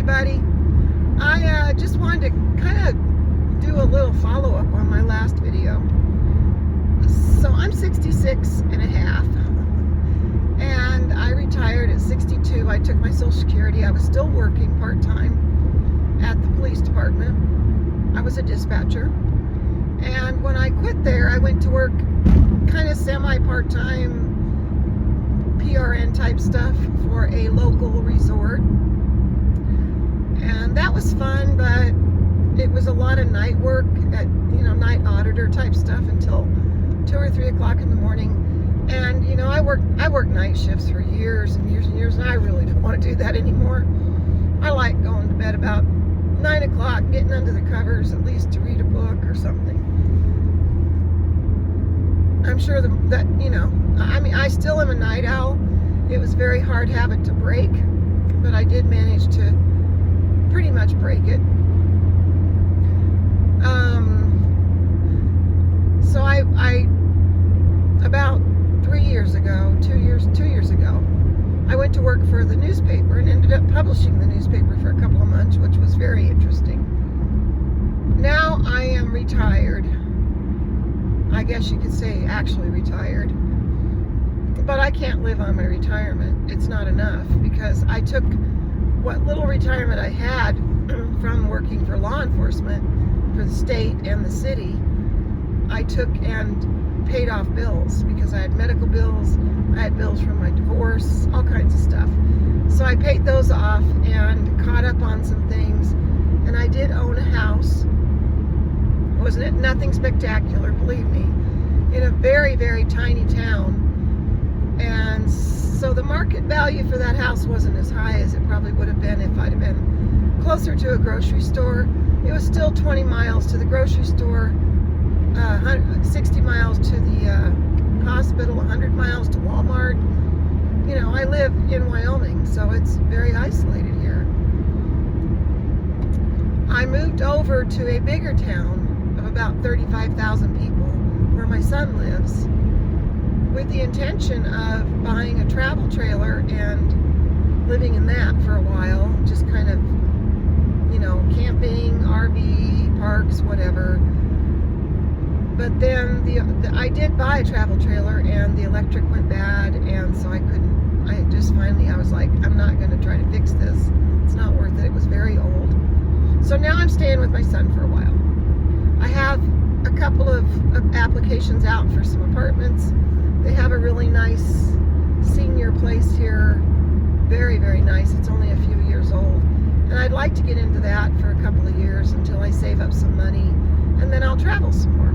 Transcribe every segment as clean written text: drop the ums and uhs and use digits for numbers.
everybody. I just wanted to kind of do a little follow-up on my last video. So I'm 66 and a half, and I retired at 62. I took my Social Security. I was still working part-time at the police department. I was a dispatcher, and when I quit there, I went to work kind of semi-part-time PRN type stuff for a local resort, and that was fun, but it was a lot of night work at, night auditor type stuff until 2 or 3 o'clock in the morning. And I worked night shifts for years and years and years, and I really don't want to do that anymore. I like going to bed about 9 o'clock, getting under the covers at least to read a book or something. I'm sure that I still am a night owl. It was a very hard habit to break, but I did manage to pretty much break it. So I about 2 years ago, I went to work for the newspaper and ended up publishing the newspaper for a couple of months, which was very interesting. Now I am retired. I guess you could say actually retired. But I can't live on my retirement. It's not enough, because I took what little retirement I had from working for law enforcement for the state and the city. I took and paid off bills, because I had medical bills, I had bills from my divorce, all kinds of stuff. So I paid those off and caught up on some things, and I did own a house. Wasn't it nothing spectacular, believe me, in a very, very tiny town. And so the market value for that house wasn't as high as it probably would have been if I'd have been closer to a grocery store. It was still 20 miles to the grocery store, 60 miles to the hospital, 100 miles to Walmart. I live in Wyoming, so it's very isolated here. I moved over to a bigger town of about 35,000 people where my son lives, with the intention of buying a travel trailer and living in that for a while, just kind of, camping, RV, parks, whatever. But then I did buy a travel trailer, and the electric went bad, and so I was like, I'm not going to try to fix this. It's not worth it. It was very old. So now I'm staying with my son for a while. I have a couple of applications out for some apartments. They have a really nice senior place here. Very, very nice. It's only a few years old. And I'd like to get into that for a couple of years until I save up some money, and then I'll travel some more.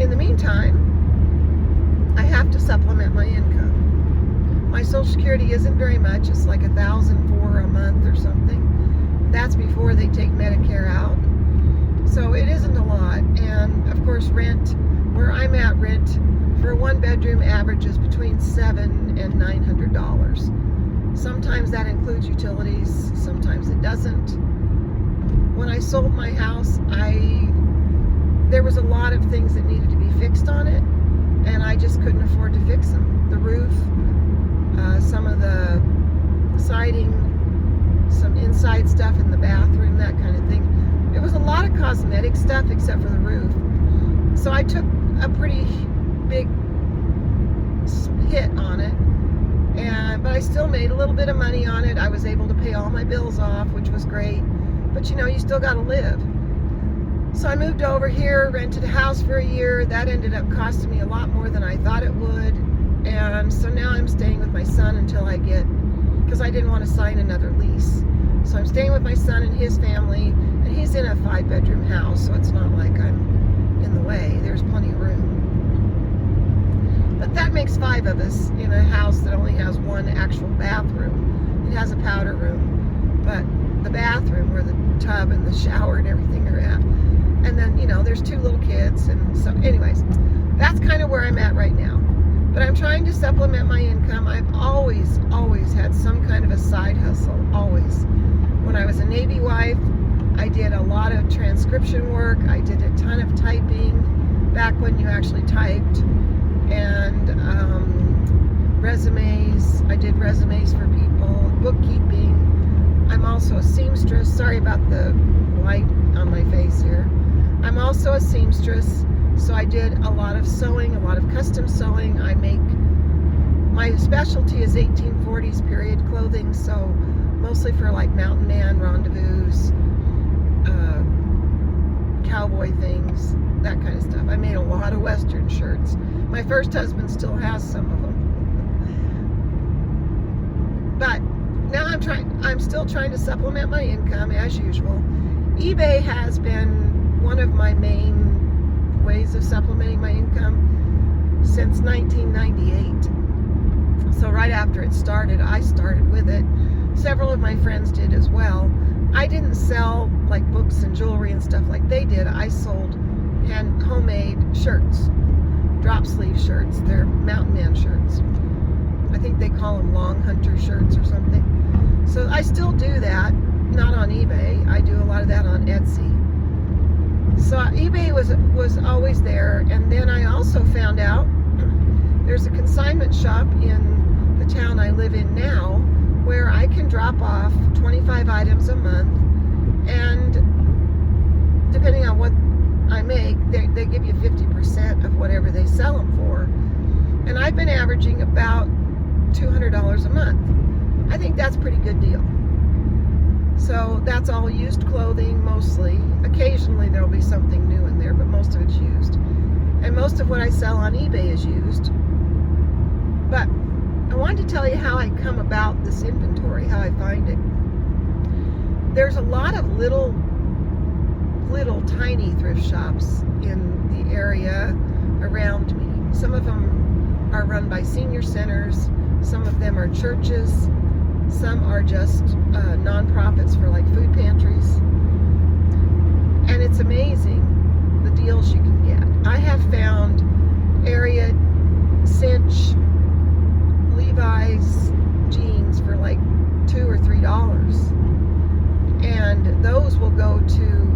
In the meantime, I have to supplement my income. My Social Security isn't very much. It's like $1,004 a month or something. That's before they take Medicare out. So it isn't a lot. And of course, rent, where I'm at, rent for a one-bedroom averages between $700 and $900. Sometimes that includes utilities, sometimes it doesn't. When I sold my house, there was a lot of things that needed to be fixed on it, and I just couldn't afford to fix them. The roof, some of the siding, some inside stuff in the bathroom, that kind of thing. It was a lot of cosmetic stuff except for the roof. So I took a pretty big hit on it, but I still made a little bit of money on it. I was able to pay all my bills off, which was great. But you still got to live. So I moved over here, rented a house for a year. That ended up costing me a lot more than I thought it would. And so now I'm staying with my son until because I didn't want to sign another lease. So I'm staying with my son and his family, and he's in a 5-bedroom house, so it's not like I'm in the way. There's plenty of room. But that makes 5 of us in a house that only has one actual bathroom. It has a powder room, but the bathroom where the tub and the shower and everything are at. And then, there's 2 little kids. And so anyways, that's kind of where I'm at right now. But I'm trying to supplement my income. I've always had some kind of a side hustle, always. When I was a Navy wife, I did a lot of transcription work. I did a ton of typing back when you actually typed. And resumes. I did resumes for people, bookkeeping, also a seamstress. Sorry about the light on my face here. I'm also a seamstress, so I did a lot of sewing, a lot of custom sewing. My specialty is 1840s period clothing, so mostly for like mountain man, rendezvous, cowboy things, that kind of stuff. I made a lot of Western shirts. My first husband still has some of them. But now I'm still trying to supplement my income as usual. eBay has been one of my main ways of supplementing my income since 1998. So right after it started, I started with it. Several of my friends did as well. I didn't sell like books and jewelry and stuff like they did. I sold homemade shirts, drop sleeve shirts. They're mountain man shirts. I think they call them long hunter shirts or something. So I still do that, not on eBay. I do a lot of that on Etsy. So eBay was always there. And then I also found out there's a consignment shop in the town I live in now where I can drop off 25 items a month, and depending on what I make, they give you 50% of whatever they sell them for. And I've been averaging about $200 a month. I think that's a pretty good deal. So that's all used clothing mostly. Occasionally there'll be something new in there, but most of it's used. And most of what I sell on eBay is used. But I wanted to tell you how I come about this inventory, how I find it. There's a lot of little tiny thrift shops in the area around me. Some of them are run by senior centers. Some of them are churches. Some are just nonprofits for like food pantries. And it's amazing the deals you can get. I have found area cinch Levi's jeans for like $2 or $3. And those will go to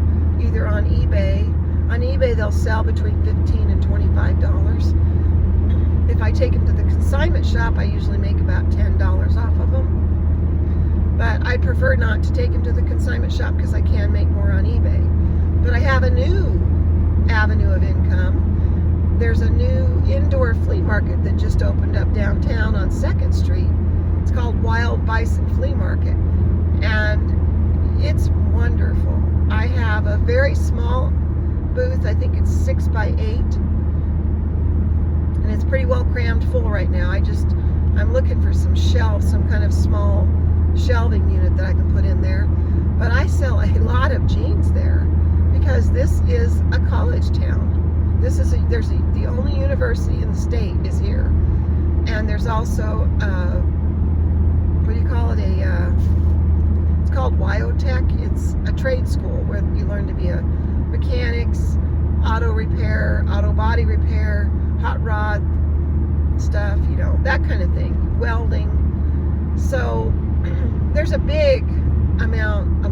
either on eBay. On eBay they'll sell between $15 and $25. If I take them to the consignment shop, I usually make about $10 off of them. But I prefer not to take them to the consignment shop because I can make more on eBay. But I have a new avenue of income. There's a new indoor flea market that just opened up downtown on 2nd Street. It's called Wild Bison Flea Market. And it's wonderful. I have a very small booth. I think it's 6 by 8. And it's pretty well crammed full right now. I'm looking for some shelves, some kind of small shelving unit that I can put in there. But I sell a lot of jeans there because this is a college town. The only university in the state is here. And there's also, what do you call it? It's called Wyotech. It's a trade school where you learn to be a mechanics, auto repair, auto body repair, hot rod stuff, that kind of thing, welding. So there's a big amount, I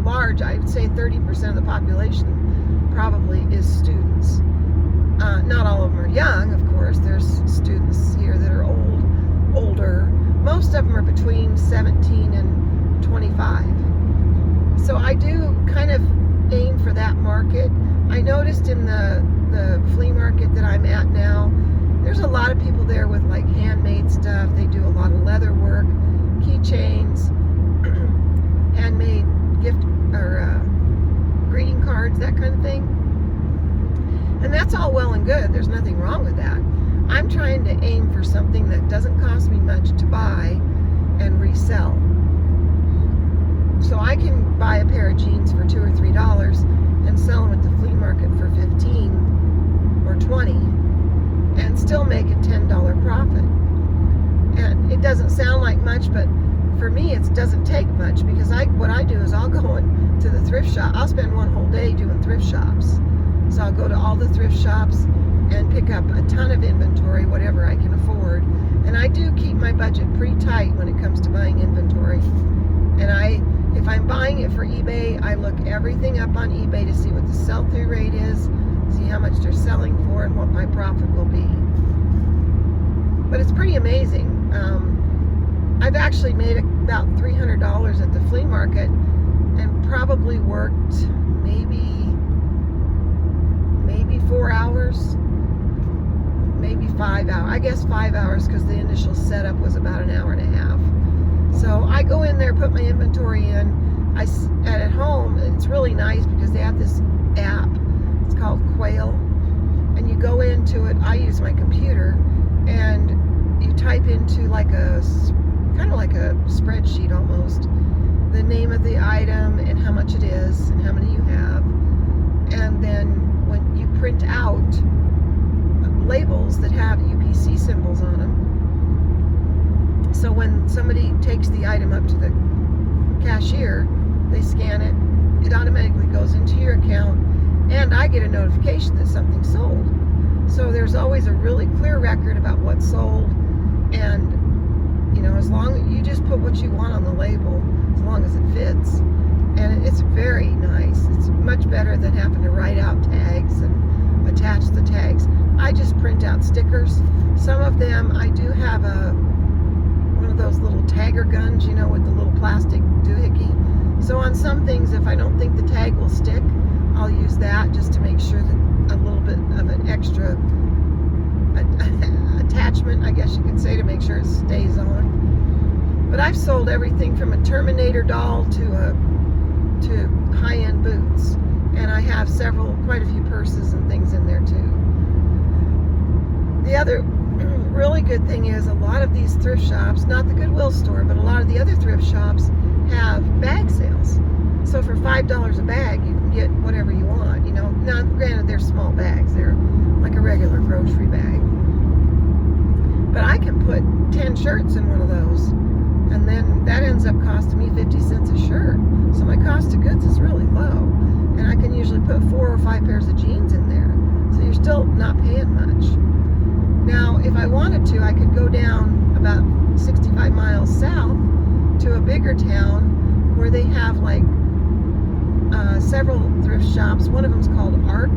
would say 30% of the population probably is students. Not all of them are young, of course. There's students here that are older. Most of them are between 17 and 25. So I do kind of aim for that market. I noticed in the flea market that I'm at now, there's a lot of people there with like handmade stuff. They do a lot of leather work, keychains, handmade gift or greeting cards, that kind of thing. And that's all well and good. There's nothing wrong with that. I'm trying to aim for something that doesn't cost me much to buy and resell. So I can buy a pair of jeans for $2 or $3 and sell them at the flea market for $15 or $20 and still make a $10 profit. And it doesn't sound like much, but for me it doesn't take much because what I do is I'll go to the thrift shop. I'll spend one whole day doing thrift shops. So I'll go to all the thrift shops and pick up a ton of inventory, whatever I can afford. And I do keep my budget pretty tight when it comes to buying inventory. And if I'm buying it for eBay, I look everything up on eBay to see what the sell-through rate is, see how much they're selling for, and what my profit will be. But it's pretty amazing. I've actually made about $300 at the flea market probably worked maybe 4 hours, maybe 5 hours. I guess 5 hours, because the initial setup was about an hour and a half. So I go in there, put my inventory in. At home, it's really nice because they have this app. It's called Quail, and you go into it. I use my computer, and you type into kind of like a spreadsheet almost, the name of the item and how much it is and how many you have, and then when you print out labels that have UPC symbols on them, so when somebody takes the item up to the cashier, they scan it, it automatically goes into your account, and I get a notification that something's sold. So there's always a really clear record about what's sold, and as long as you just put what you want on the label, as long as it fits. And it's very nice. It's much better than having to write out tags and attach the tags. I just print out stickers. Some of them, I do have one of those little tagger guns, with the little plastic doohickey. So on some things, if I don't think the tag will stick, I'll use that just to make sure that a little bit of an extra attachment, I guess you could say, to make sure it stays on. But I've sold everything from a Terminator doll to high-end boots, and I have quite a few purses and things in there too. The other really good thing is a lot of these thrift shops, not the Goodwill store, but a lot of the other thrift shops have bag sales. So for $5 a bag, you can get whatever you want. Now granted, they're small bags; they're like a regular grocery bag. But I can put 10 shirts in one of those, and then that ends up costing me 50 cents a shirt. So my cost of goods is really low, and I can usually put 4 or 5 pairs of jeans in there. So you're still not paying much. Now, if I wanted to, I could go down about 65 miles south to a bigger town where they have several thrift shops. One of them's called ARK,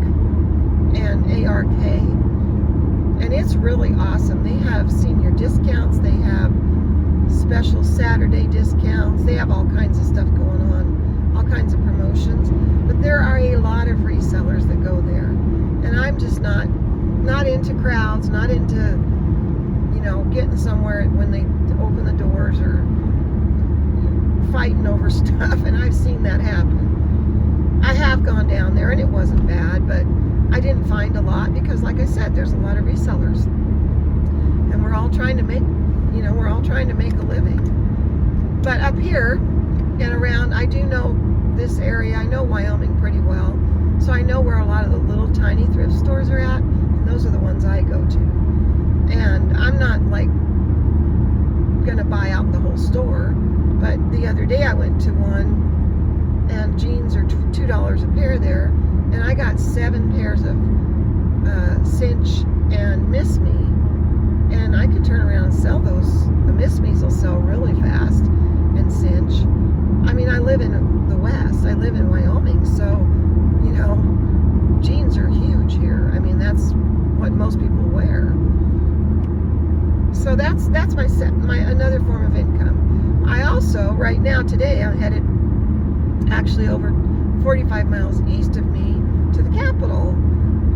and ARK, and it's really awesome. They have senior discounts, they have special Saturday discounts, they have all kinds of stuff going on, all kinds of promotions. But there are a lot of resellers that go there, and I'm just not into crowds, not into getting somewhere when they open the doors or fighting over stuff. And I've seen that happen. I have gone down there, and it wasn't bad, but I didn't find a lot because, like I said, there's a lot of resellers, and we're all trying to make a living. But up here and around, I do know this area. I know Wyoming pretty well, so I know where a lot of the little tiny thrift stores are at, and those are the ones I go to. And I'm not gonna buy out the whole store, but the other day I went to one, and jeans are $2 a pair there, and I got 7 pairs of Cinch and Miss Me, and I can turn around and sell those. The Miss Me's will sell really fast, and Cinch. I mean, I live in the West. I live in Wyoming, so jeans are huge here. I mean, that's what most people wear. So that's my another form of income. I also, right now, today, I'm headed actually over 45 miles east of me to the capital,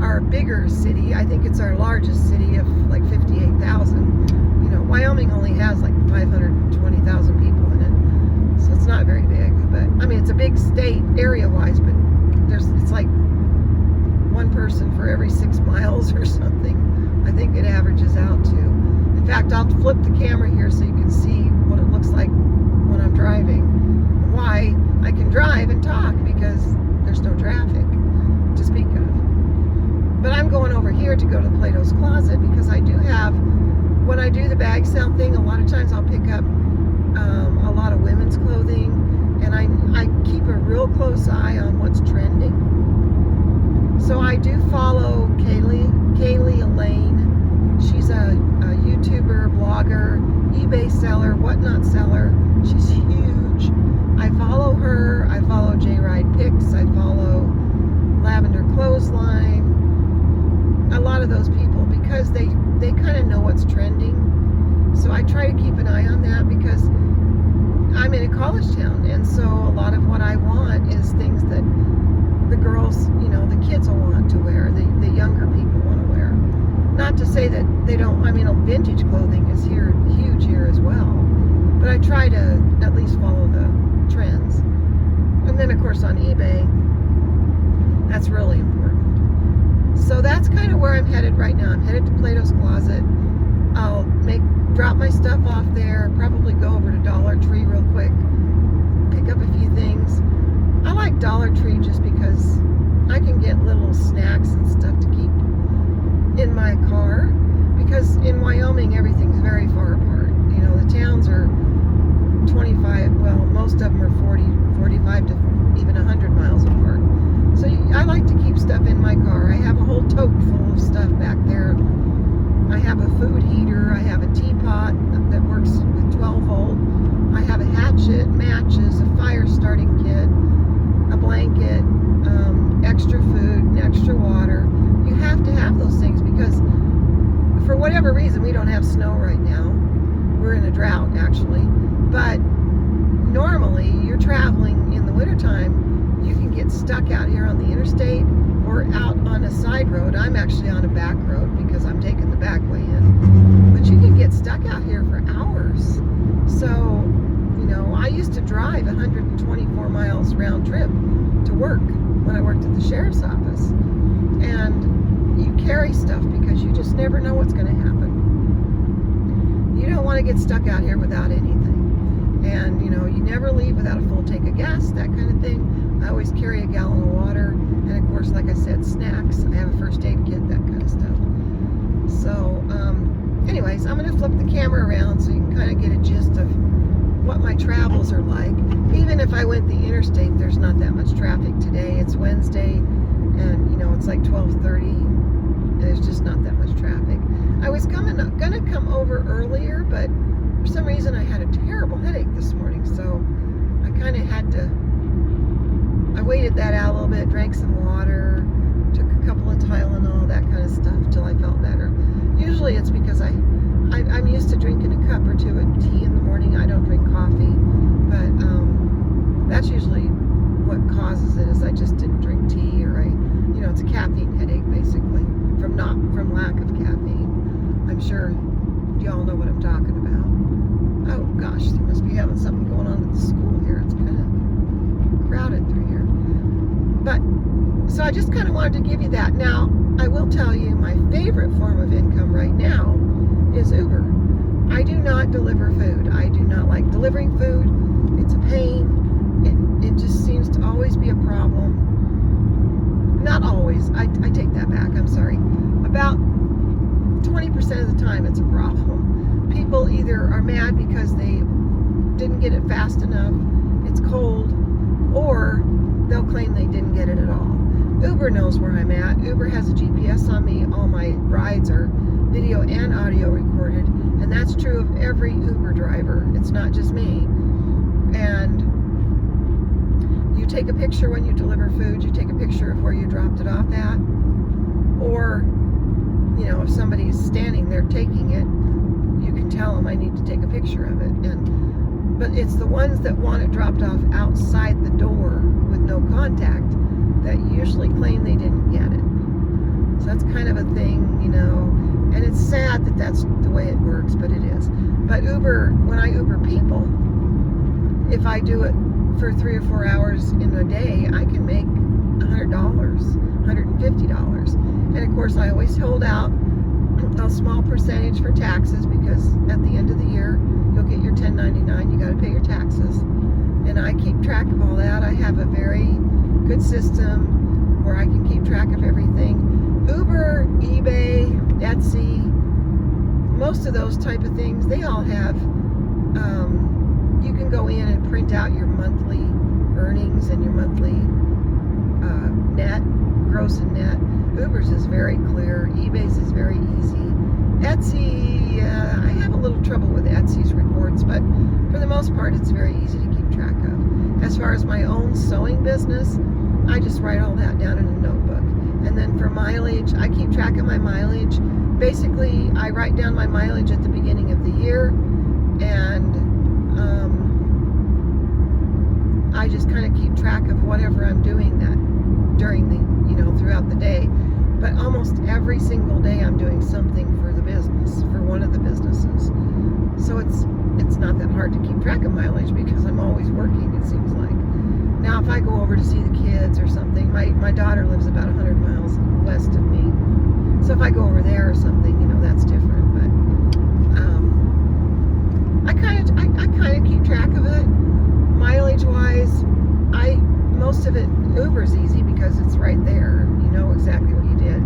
our bigger city. I think it's our largest city of 58,000. Wyoming only has 520,000 people in it, so it's not very big. But I mean, it's a big state area-wise, but it's like one person for every 6 miles or something. I think it averages out to. In fact, I'll flip the camera here so you can see what it looks like when I'm driving. Why I can drive and talk, because there's no traffic to speak of. But I'm going over here to go to Plato's Closet because I do have, when I do the bag sale thing, a lot of times I'll pick up a lot of women's clothing, and I keep a real close eye on what's trending. So I do follow Kaylee Elaine. She's a YouTuber, blogger, eBay seller, whatnot seller. She's huge. I follow her. I follow J-Ride Picks. I follow Lavender Clothesline. A lot of those people, because they kind of know what's trending. So I try to keep an eye on that because I'm in a college town, and so a lot of what I want is it's a want to wear. The younger people want to wear. Not to say that they don't. I mean, vintage clothing is huge here as well. But I try to at least follow the trends. And then, of course, on eBay, that's really important. So that's kind of where I'm headed right now. I'm headed to Plato's Closet. I'll drop my stuff off there, probably go over to Dollar Tree real quick, pick up a few things. I like Dollar Tree just because I can get little snacks and stuff to keep in my car, because in Wyoming everything's very far apart. You know, the towns are 25, well, most of them are 40, 45 to even 100 miles apart. So I like to keep stuff in my car. I have a whole tote full of stuff back there. I have a food heater, I have a teapot that works with 12 volt, I have a hatchet, matches, a fire starting kit, a blanket, extra food, and extra water. You have to have those things because for whatever reason we don't have snow right now. We're in a drought actually, but normally you're traveling in the wintertime, you can get stuck out here on the interstate or out on a side road. I'm actually on a back road because I'm taking the back way in. But you can get stuck out here for hours. So, you know, I used to drive 124 miles round trip to work when I worked at the sheriff's office. And you carry stuff because you just never know what's going to happen. You don't want to get stuck out here without anything. And, you know, you never leave without a full tank of gas, that kind of thing. I always carry a gallon of water. And of course, like I said, snacks. I have a first aid kit, that kind of stuff. So, anyways, I'm going to flip the camera around so you can kind of get a gist of what my travels are like. Even if I went the interstate, there's not that much traffic today. It's Wednesday, and you know, it's like 12:30. There's just not that much traffic. I was gonna come over earlier, but for some reason I had a terrible headache this morning, so I kind of had to. I waited that out a little bit, drank some water, took a couple of Tylenol, that kind of stuff, till I felt better. Usually it's because I'm used to drinking a cup or two of tea in the morning. I don't drink coffee, but that's usually what causes it, is I just didn't drink tea, or you know, it's a caffeine headache basically, from lack of caffeine. I'm sure y'all know what I'm talking about. Oh gosh, they must be having something going on at the school here. It's kind of crowded through here. But, so I just kind of wanted to give you that. Now, I will tell you my favorite form of income right now is Uber. I do not deliver food. I do not like delivering food. It's a pain. It just seems to always be a problem. Not always. I take that back. I'm sorry. About 20% of the time it's a problem. People either are mad because they didn't get it fast enough, it's cold, or they'll claim they didn't get it at all. Uber knows where I'm at. Uber has a GPS on me. All my rides are video and audio recorded, and that's true of every Uber driver. It's not just me. And you take a picture when you deliver food. You take a picture of where you dropped it off at, or you know, if somebody's standing there taking it, you can tell them I need to take a picture of it. But it's the ones that want it dropped off outside the door with no contact that usually claim they didn't get it. So that's kind of a thing, you know, and it's sad that that's the way it works, but it is. But Uber, when I Uber people, if I do it for 3 or 4 hours in a day, I can make $100, $150. And of course, I always hold out a small percentage for taxes, because at the end of the year, you'll get your 1099, you got to pay your taxes. And I keep track of all that. I have a very good system where I can keep track of everything. Uber, eBay, Etsy, most of those type of things, they all have, you can go in and print out your monthly earnings and your monthly net, gross and net. Uber's is very clear. eBay's is very easy. Etsy, I have a little trouble with Etsy's reports, but for the most part, it's very easy to keep track of. As far as my own sewing business, I just write all that down in a notebook. And then for mileage, I keep track of my mileage. Basically, I write down my mileage at the beginning of the year, and I just kind of keep track of whatever I'm doing during the, throughout the day. But almost every single day I'm doing something for the business, for one of the businesses. So it's not that hard to keep track of mileage because I'm always working, it seems like. Now, if I go over to see the kids or something, my daughter lives about 100 miles west of me. So if I go over there or something, that's different. But I kind of keep track of it. Mileage-wise, most of it, Uber's easy because it's right there. You know exactly what you did.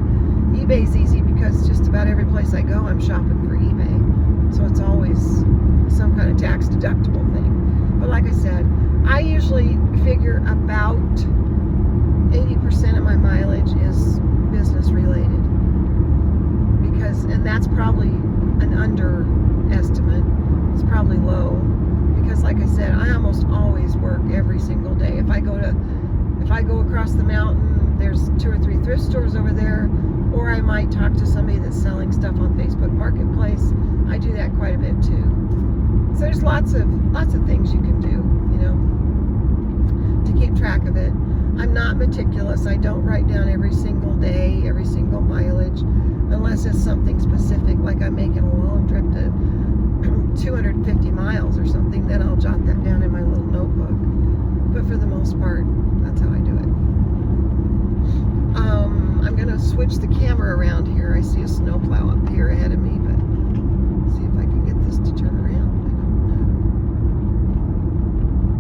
eBay's easy because just about every place I go, I'm shopping for eBay. So it's always some kind of tax deductible thing. But like I said, I usually figure about 80% of my mileage is business related. And that's probably an underestimate. It's probably low. Because like I said, I almost always work every single day. If I go across the mountain, there's 2 or 3 thrift stores over there, or I might talk to somebody that's selling stuff on Facebook Marketplace. I do that quite a bit too. So there's lots of things you can do, to keep track of it. I'm not meticulous. I don't write down every single day, every single mileage, unless it's something specific, like I'm making a long trip to 250 miles or something, then I'll jot that down in my little notebook. But for the most part, that's how I do it. I'm going to switch the camera around here. I see a snowplow up here ahead of me, but see if I can get this to turn around. I don't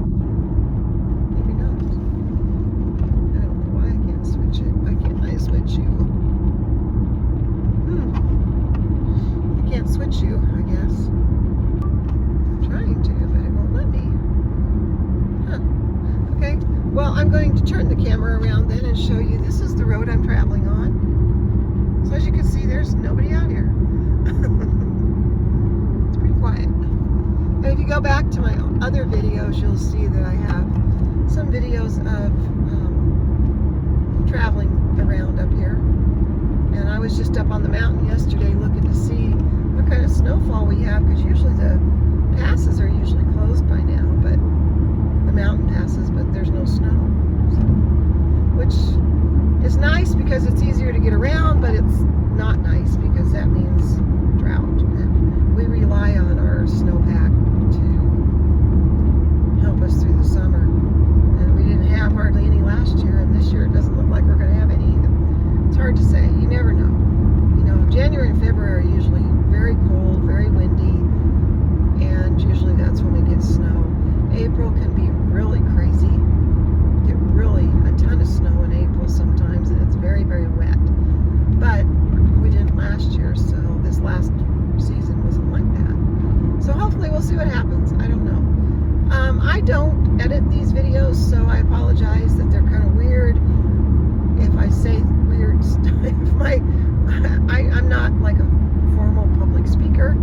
know. Maybe not. I don't know why I can't switch it. Why can't I switch you? I can't switch you, I guess. I'm trying to, but it won't let me. Okay, well, I'm going to turn the camera around then and show you. This is the road I'm traveling on. So as you can see, there's nobody out here. It's pretty quiet. And if you go back to my other videos, you'll see that I have some videos of traveling around up here. And I was just up on the mountain yesterday looking to see what kind of snowfall we have, because usually the passes are usually closed by now, but the mountain passes, but there's no snow. So, which is nice because it's easier to get around, but it's not nice because that means drought. And we rely on our snowpack to help us through the summer. And we didn't have hardly any last year, and this year it doesn't look like we're going to have any either. It's hard to say. You never know. January and February are usually very cold, very windy, and usually that's when we get snow. April can be really crazy. Get really a ton of snow in April sometimes, and it's very, very wet. But we didn't last year, so this last season wasn't like that. So hopefully we'll see what happens. I don't know. I don't edit these videos, so I apologize that they're kind of weird. If I say weird stuff, I'm not like a formal public speaker,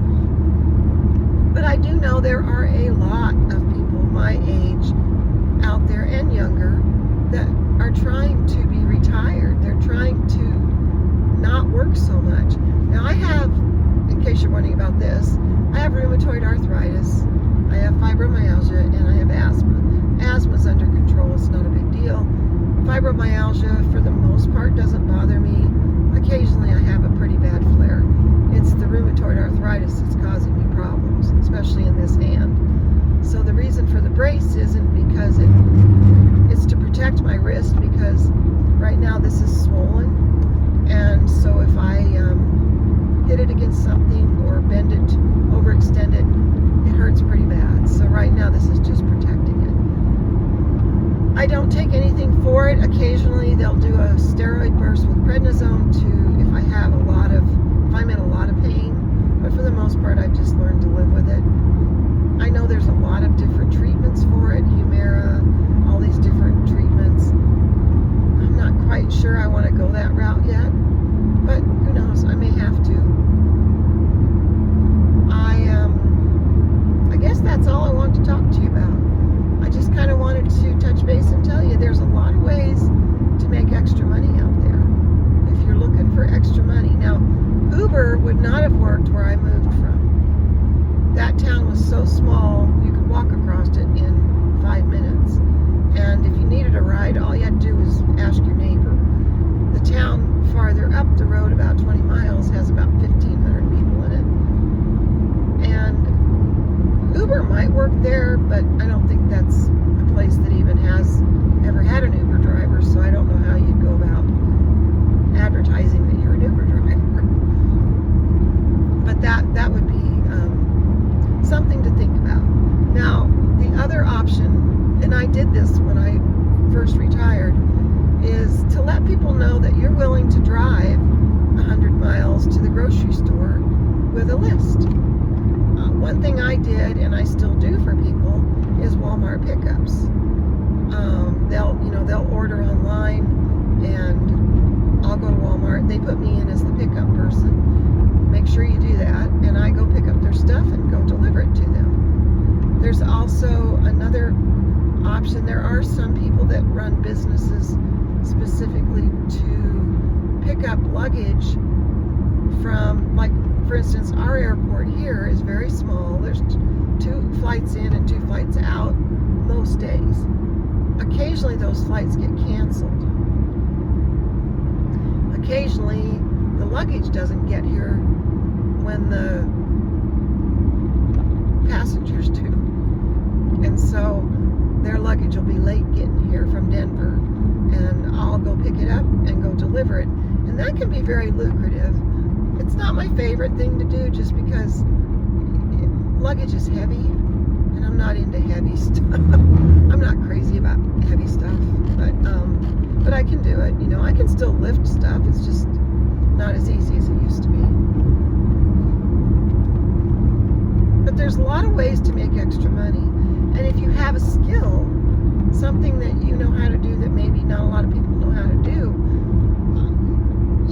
but I do know there are a lot of people my age out there and younger that are trying to be retired. They're trying to not work so much. Now I have, in case you're wondering about this, I have rheumatoid arthritis, I have fibromyalgia, and I have asthma. Asthma's under control, it's not a big deal. Fibromyalgia, for the most part, doesn't bother me. Occasionally I have a pretty bad flare. It's the rheumatoid arthritis that's causing me problems, especially in this hand. So the reason for the brace isn't because it's to protect my wrist, because right now this is swollen, and so if I hit it against something or bend it, overextend it, it hurts pretty bad. So right now this is just protecting it. I don't take anything for it. Occasionally they'll do a steroid burst with prednisone if I'm in a lot of pain, but for the most part I've just learned to live with it. I know there's a lot of different treatments for it, Humira, all these different treatments. I'm not quite sure I want to go that route yet, but who knows, I may have to. I guess that's all I want to talk to you about. I just kind of wanted to touch base and tell you there's a lot of ways to make extra money out there if you're looking for extra money. Now, Uber would not have worked where I moved from. That town was so small, you could walk across it in 5 minutes. And if you needed a ride, all you had to do was ask your neighbor. miles has about 1,500 people in it. And Uber might work there, but I don't think that's a place that even has ever had an Uber driver, so I don't know how you'd go about advertising that you're an Uber driver. But that would be something to think about. Now, the other option, and I did this when I first retired, is to let people know that you're willing to drive 100 miles to the grocery store with a list. One thing I did, and I still do for people, is Walmart pickups. They'll order online, and I'll go to Walmart. They put me in as the pickup person. Make sure you do that, and I go pick up their stuff and go deliver it to them. There's also another option. There are some people that run businesses specifically to pick up luggage from, like, for instance, our airport here is very small. There's 2 flights in and 2 flights out most days. Occasionally those flights get canceled. Occasionally the luggage doesn't get here when the passengers do. And so their luggage will be late getting here from Denver, and I'll go pick it up and go deliver it. And that can be very lucrative. It's not my favorite thing to do, just because luggage is heavy, and I'm not into heavy stuff. I'm not crazy about heavy stuff, but I can do it. You know, I can still lift stuff. It's just not as easy as it used to be. But there's a lot of ways to make extra money. And if you have a skill, something that you know how to do that maybe not a lot of people know how to do,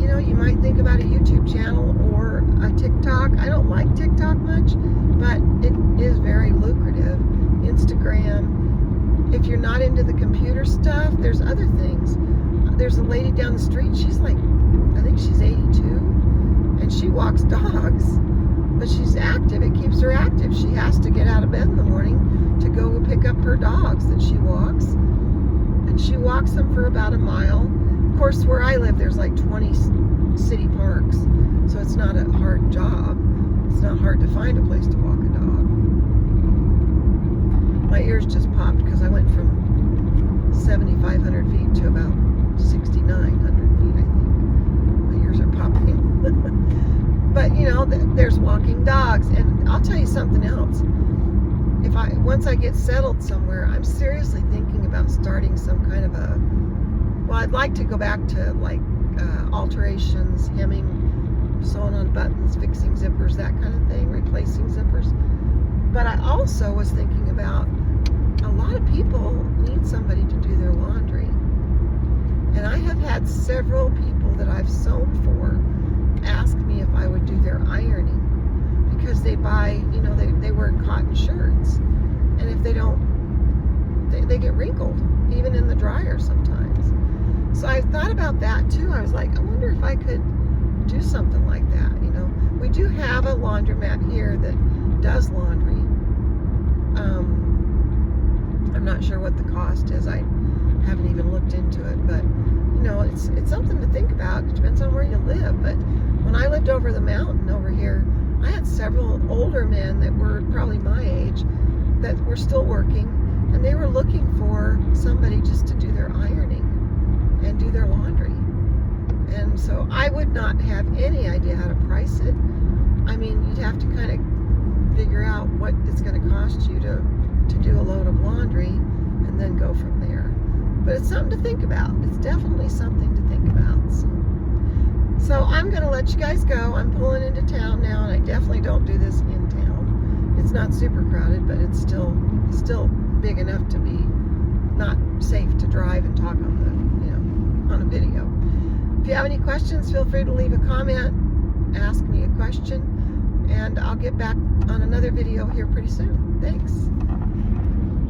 you know, you might think about a YouTube channel or a TikTok. I don't like TikTok much, but it is very lucrative. Instagram. If you're not into the computer stuff, there's other things. There's a lady down the street. She's like, I think she's 82, and she walks dogs, but she's active. It keeps her active. She has to get out of bed in the morning to go pick up her dogs that she walks, and she walks them for about a mile. Of course, where I live, there's like 20 city parks, so it's not a hard job. It's not hard to find a place to walk a dog. My ears just popped because I went from 7,500 feet to about 6,900 feet, I think. My ears are popping. But, you know, there's walking dogs. And I'll tell you something else. Once I get settled somewhere, I'm seriously thinking about starting some kind of well, I'd like to go back to, like, alterations, hemming, sewing on buttons, fixing zippers, that kind of thing, replacing zippers. But I also was thinking about, a lot of people need somebody to do their laundry. And I have had several people that I've sewn for ask me if I would do their ironing, because they buy, you know, they wear cotton shirts, and if they don't, they get wrinkled, even in the dryer sometimes. So I thought about that too. I was like, I wonder if I could do something like that. You know, we do have a laundromat here that does laundry. I'm not sure what the cost is. I haven't even looked into it, but you know, it's something to think about. It depends on where you live. But when I lived over the mountain over here, I had several older men that were probably my age that were still working, and they were looking for somebody just to do their ironing and do their laundry. And so I would not have any idea how to price it. I mean, you'd have to kind of figure out what it's going to cost you to do a load of laundry, and then go from there. But it's something to think about. It's definitely something to think about. So I'm going to let you guys go. I'm pulling into town now, and I definitely don't do this in town. It's not super crowded, but it's still big enough to be not safe to drive and talk on a video. If you have any questions, feel free to leave a comment, ask me a question, and I'll get back on another video here pretty soon. Thanks.